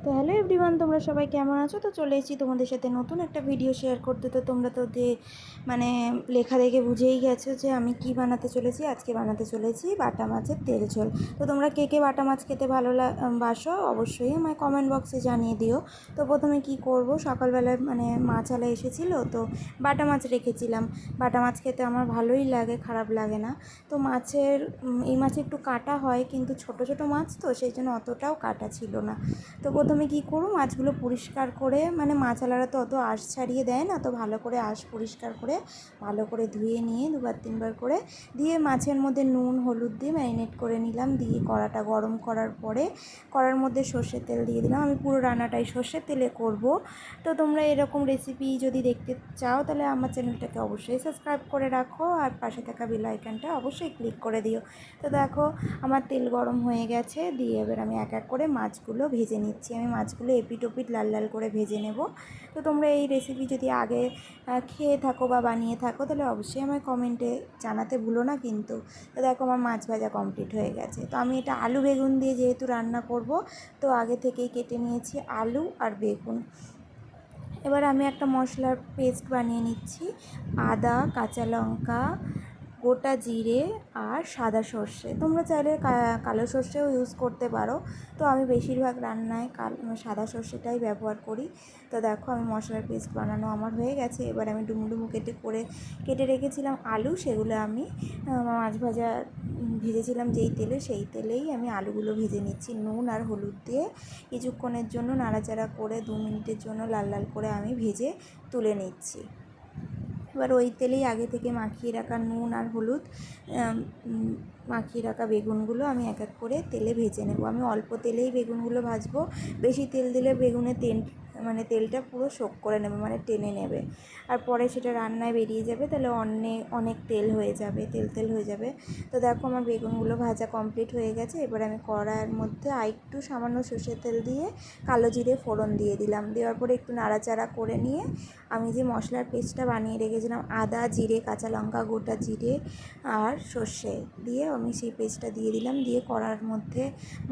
তো hello everyone, তোমরা সবাই কেমন আছো? তো চলে এসেছি তোমাদের সাথে নতুন একটা ভিডিও শেয়ার করতে। তো তোমরা তো মানে লেখা দেখে বুঝেই গেছো যে আমি কি বানাতে চলেছি। আজকে বানাতে চলেছি বাটা মাছের তেল ঝোল। তো তোমরা কে কে বাটা মাছ খেতে বাসো অবশ্যই আমায় কমেন্ট বক্সে জানিয়ে দিও। তো প্রথমে কি করব, সকালবেলায় মানে মাছওয়ালা এসেছিলো, তো বাটা মাছ রেখেছিলাম। বাটা মাছ খেতে আমার ভালোই লাগে, খারাপ লাগে না। তো এই মাছে একটু কাটা হয়, কিন্তু ছোট ছোট মাছ তো সেই জন্য অতটাও কাটা ছিল না। তো প্রথমে কী করব, মাছগুলো পরিষ্কার করে, মানে মাছওয়ালারা তো অত আঁশ ছাড়িয়ে দেয় না, তো ভালো করে আঁশ পরিষ্কার করে ভালো করে ধুয়ে নিয়ে দুবার তিনবার করে দিয়ে মাছের মধ্যে নুন হলুদ দিয়ে ম্যারিনেট করে নিলাম। দিয়ে কড়াটা গরম করার পরে কড়ার মধ্যে সর্ষের তেল দিয়ে দিলাম। আমি পুরো রান্নাটাই সর্ষের তেলে করব। তো তোমরা এরকম রেসিপি যদি দেখতে চাও তাহলে আমার চ্যানেলটাকে অবশ্যই সাবস্ক্রাইব করে রাখো, আর পাশে থাকা বেল আইকনটা অবশ্যই ক্লিক করে দিও। তো দেখো আমার তেল গরম হয়ে গেছে, দিয়ে এবার আমি এক এক করে মাছগুলো ভেজে নিচ্ছি। আমি মাছগুলো এপিট ওপিট লাল লাল করে ভেজে নেব। তো তোমরা এই রেসিপি যদি আগে খেয়ে থাকো বা বানিয়ে থাকো তাহলে অবশ্যই আমায় কমেন্টে জানাতে ভুলো না কিন্তু। তো দেখো আমার মাছ ভাজা কমপ্লিট হয়ে গেছে। তো আমি এটা আলু বেগুন দিয়ে যেহেতু রান্না করব, তো আগে থেকেই কেটে নিয়েছি আলু আর বেগুন। এবার আমি একটা মশলার পেস্ট বানিয়ে নিচ্ছি। আদা, কাঁচা লঙ্কা, গোটা জিরে আর সাদা সর্ষে। তোমরা চাইলে কালো সর্ষেও ইউজ করতে পারো। তো আমি বেশিরভাগ রান্নায় সাদা সর্ষেটাই ব্যবহার করি। তো দেখো আমি মশলার পেস্ট বানানো আমার হয়ে গেছে। এবার আমি ডুমো কেটে রেখেছিলাম আলু, সেগুলো আমি মাছ ভাজা ভেজেছিলাম যেই তেলে, সেই তেলেই আমি আলুগুলো ভেজে নিচ্ছি নুন আর হলুদ দিয়ে। কিছুক্ষণের জন্য নাড়াচাড়া করে 2 মিনিটের জন্য লাল লাল করে আমি ভেজে তুলে নিচ্ছি। এবার ওই তেলেই আগে থেকে মাখিয়ে রাখা নুন আর হলুদ মাখিয়ে রাখা বেগুনগুলো আমি এক এক করে তেলে ভেজে নেব। আমি অল্প তেলেই বেগুনগুলো ভাজবো। বেশি তেল দিলে বেগুনের তেলটা পুরো শোক করে নেবে, মানে টেনে নেবে, আর পরে সেটা রান্নায় বেরিয়ে যাবে, তাহলে অনেক তেল হয়ে যাবে, তেল হয়ে যাবে। তো দেখো আমার বেগুনগুলো ভাজা কমপ্লিট হয়ে গেছে। এবার আমি কড়াইয়ের মধ্যে একটু সামান্য সর্ষের তেল দিয়ে কালো জিরে ফোড়ন দিয়ে দিলাম। দেওয়ার পরে একটু নাড়াচাড়া করে নিয়ে আমি যে মশলার পেস্টটা বানিয়ে রেখেছিলাম আদা, জিরে, কাঁচা লঙ্কা, গোটা জিরে আর সর্ষে দিয়ে আমি সেই পেস্টটা দিয়ে দিলাম। দিয়ে কড়ার মধ্যে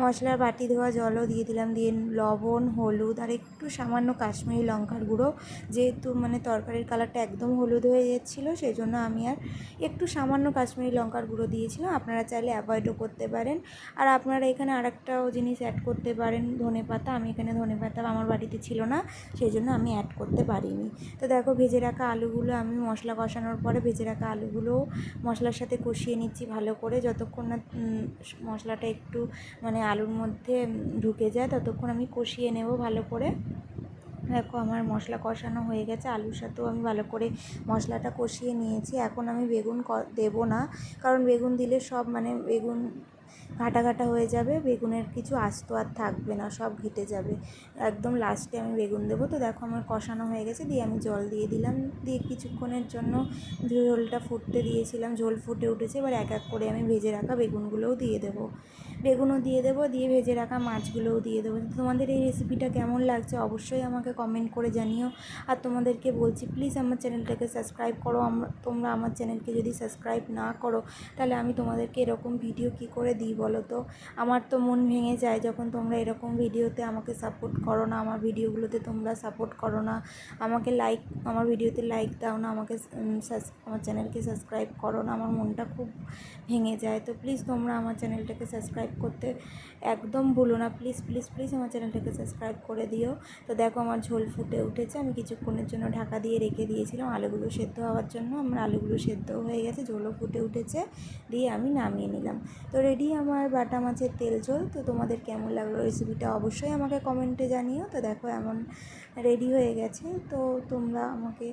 মশলার বাটি ধোয়া জলও দিয়ে দিলাম। দিয়ে লবণ, হলুদ আর একটু সামান্য কাশ্মীরি লঙ্কার গুঁড়ো, যেহেতু মানে তরকারির কালারটা একদম হলুদ হয়ে যাচ্ছিলো, সেই জন্য আমি আর একটু সামান্য কাশ্মীরি লঙ্কার গুঁড়ো দিয়েছিলাম। আপনারা চাইলে অ্যাভয়েডও করতে পারেন। আর আপনারা এখানে আরেকটাও জিনিস অ্যাড করতে পারেন, ধনেপাতা। আমি এখানে ধনেপাতা আমার বাড়িতে ছিল না, সেই জন্য আমি অ্যাড করতে পারিনি। তো দেখো ভেজে রাখা আলুগুলো আমি মশলা কষানোর পরে ভেজে রাখা আলুগুলো মশলার সাথে কষিয়ে নিচ্ছি ভালো করে। যতক্ষণ না মশলাটা একটু মানে আলুর মধ্যে ঢুকে যায় ততক্ষণ আমি কষিয়ে নেব ভালো করে। দেখো আমার মশলা কষানো হয়ে গেছে, আলুর সাথেও আমি ভালো করে মশলাটা কষিয়ে নিয়েছি। এখন আমি বেগুন দেবো না, কারণ বেগুন দিলে সব মানে বেগুন ঘাটা ঘাটা হয়ে যাবে, বেগুনের কিছু আস্ত আর থাকবে না, সব ঘেটে যাবে। একদম লাস্টে আমি বেগুন দেবো। তো দেখো আমার কষানো হয়ে গেছে, দিয়ে আমি জল দিয়ে দিলাম। দিয়ে কিছুক্ষণের জন্য ঝোলটা ফুটতে দিয়েছিলাম, ঝোল ফুটে উঠেছে। এবার এক এক করে আমি ভেজে রাখা বেগুনগুলোও দিয়ে দেবো, দিয়ে ভেজে রাখা মাছগুলোও দিয়ে দেবো। তোমাদের এই রেসিপিটা কেমন লাগছে অবশ্যই আমাকে কমেন্ট করে জানিও। আর তোমাদেরকে বলছি প্লিজ আমার চ্যানেলটাকে সাবস্ক্রাইব করো। তোমরা আমার চ্যানেলকে যদি সাবস্ক্রাইব না করো তাহলে আমি তোমাদেরকে এরকম ভিডিও কি করে দিই বলো তো? আমার তো মন ভেঙে যায় যখন তোমরা এরকম ভিডিওতে আমাকে সাপোর্ট করো না, আমার ভিডিওগুলোতে তোমরা সাপোর্ট করো না, আমার ভিডিওতে লাইক দাও না, আমার চ্যানেলকে সাবস্ক্রাইব করো না। আমার মনটা খুব ভেঙে যায়। তো প্লিজ তোমরা আমার চ্যানেলটাকে সাবস্ক্রাইব করতে একদম ভুলো না, প্লিজ প্লিজ প্লিজ আমার চ্যানেলটাকে সাবস্ক্রাইব করে দিও। তো দেখো আমার ঝোল ফুটে উঠেছে, আমি কিছুক্ষণের জন্য ঢাকা দিয়ে রেখে দিয়েছিলাম আলুগুলো সেদ্ধ হওয়ার জন্য। আমার আলুগুলো সেদ্ধ হয়ে গেছে, ঝোলও ফুটে উঠেছে, দিয়ে আমি নামিয়ে নিলাম। তো রেডি আমার বাটা মাছের তেল ঝোল। তো তোমাদের কেমন লাগলো রেসিপিটা অবশ্যই আমাকে কমেন্টে জানিও। তো দেখো এমন রেডি হয়ে গেছে। তো তোমরা আমাকে